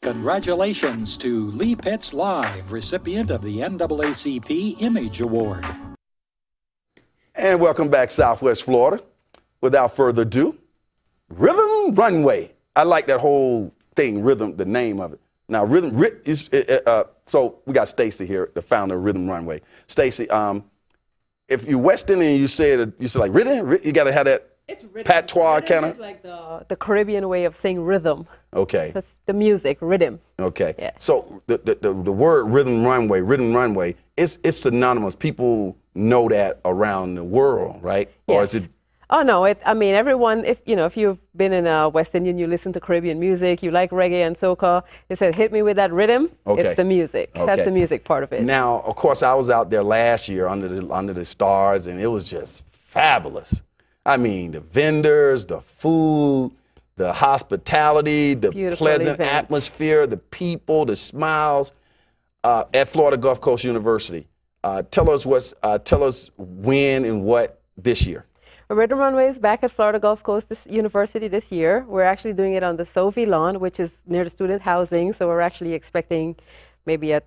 Congratulations to Lee Pitts Live, recipient of the NAACP Image Award. And welcome back, Southwest Florida. Without further ado, Riddim Runway. I like that whole thing, Riddim, the name of it. Now, so we got Stacey here, the founder of Riddim Runway. Stacey, if you're West Indian, you say like Riddim, you got to have that patois kind of. It's like the Caribbean way of saying rhythm. Okay. That's the music, rhythm. Okay. Yeah. So the word Riddim Runway, it's synonymous. People know that around the world, right? Yes. Or is it? Oh no, I mean everyone. If you've been in West Indian, you listen to Caribbean music, you like reggae and soca. They said, "Hit me with that rhythm." Okay. It's the music. Okay. That's the music part of it. Now, of course, I was out there last year under the stars, and it was just fabulous. I mean, the vendors, the food, the hospitality, the Beautiful pleasant event. atmosphere, the people, the smiles at Florida Gulf Coast University. Tell us when and what this year. Riddim Runway is back at Florida Gulf Coast University this year. We're actually doing it on the Sophie lawn, which is near the student housing. So we're actually expecting maybe a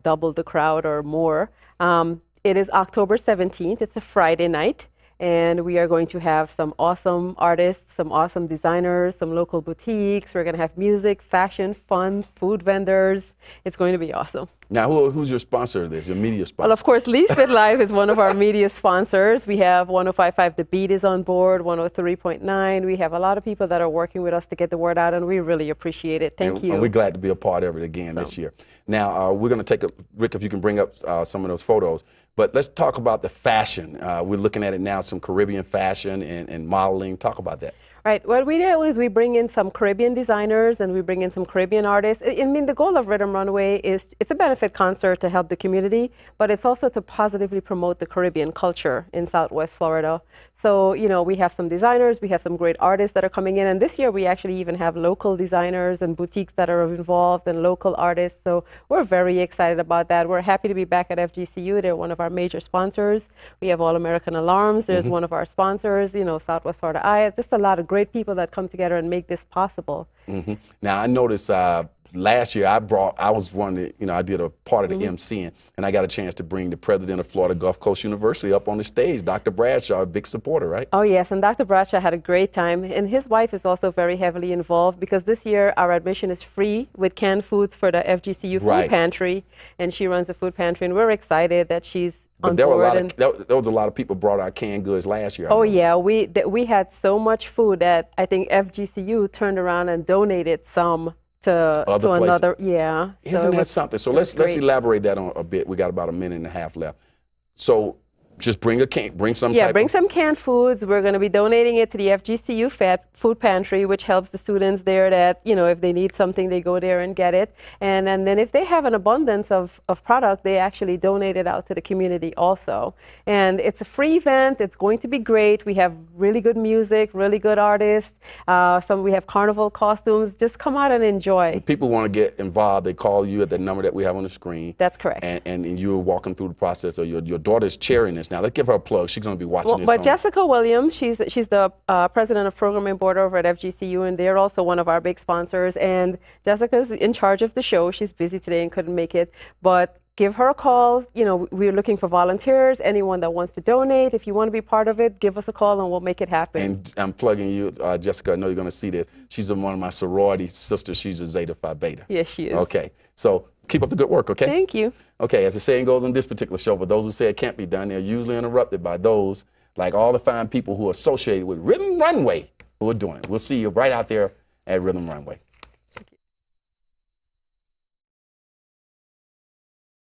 double the crowd or more. It is October 17th. It's a Friday night. And we are going to have some awesome artists, some awesome designers, some local boutiques. We're going to have music, fashion, fun, food vendors. It's going to be awesome. Now, who's your sponsor of this, your media sponsor? Well, of course, Lee Pitts Live is one of our media sponsors. We have 105.5 The Beat is on board, 103.9. We have a lot of people that are working with us to get the word out, and we really appreciate it. Thank you. And we're glad to be a part of it again this year. Now, we're going to take Rick, if you can bring up some of those photos. But let's talk about the fashion. We're looking at it now, some Caribbean fashion and modeling. Talk about that. Right. What we do is we bring in some Caribbean designers and we bring in some Caribbean artists. I mean, the goal of Riddim Runway is it's a benefit concert to help the community, but it's also to positively promote the Caribbean culture in Southwest Florida. So, we have some designers, we have some great artists that are coming in, and this year we actually even have local designers and boutiques that are involved and local artists. So we're very excited about that. We're happy to be back at FGCU. They're one of our major sponsors. We have All American Alarms. There's one of our sponsors, Southwest Florida Eye. Just a lot of great people that come together and make this possible. Now, I noticed last year I was one of the, I did a part of the MCing, and I got a chance to bring the president of Florida Gulf Coast University up on the stage, Dr. Bradshaw, a big supporter, right? Oh yes, and Dr. Bradshaw had a great time, and his wife is also very heavily involved because this year our admission is free with canned foods for the FGCU food pantry, and she runs the food pantry, and we're excited that she's on there board. There was a lot of people brought out canned goods last year. Oh yeah, we had so much food that I think FGCU turned around and donated some to another. Yeah. Isn't that something? So let's elaborate that on a bit. We got about a minute and a half left. So just bring some. Yeah, bring some canned foods. We're going to be donating it to the FGCU food pantry, which helps the students there that, if they need something, they go there and get it. And then if they have an abundance of product, they actually donate it out to the community also. And it's a free event. It's going to be great. We have really good music, really good artists. We have carnival costumes. Just come out and enjoy. If people want to get involved, they call you at the number that we have on the screen. That's correct. And you're walking through the process, or your daughter's chairing this. Now, let's give her a plug. She's going to be watching this. But Jessica Williams, she's the president of programming board over at FGCU, and they're also one of our big sponsors. And Jessica's in charge of the show. She's busy today and couldn't make it, but give her a call. We're looking for volunteers, anyone that wants to donate. If you want to be part of it, give us a call and we'll make it happen. And I'm plugging you, Jessica. I know you're going to see this. She's one of my sorority sisters. She's a Zeta Phi Beta. Yes, she is. Okay. So keep up the good work, okay? Thank you. Okay, as the saying goes on this particular show, for those who say it can't be done, they're usually interrupted by those, like all the fine people who are associated with Riddim Runway, who are doing it. We'll see you right out there at Riddim Runway.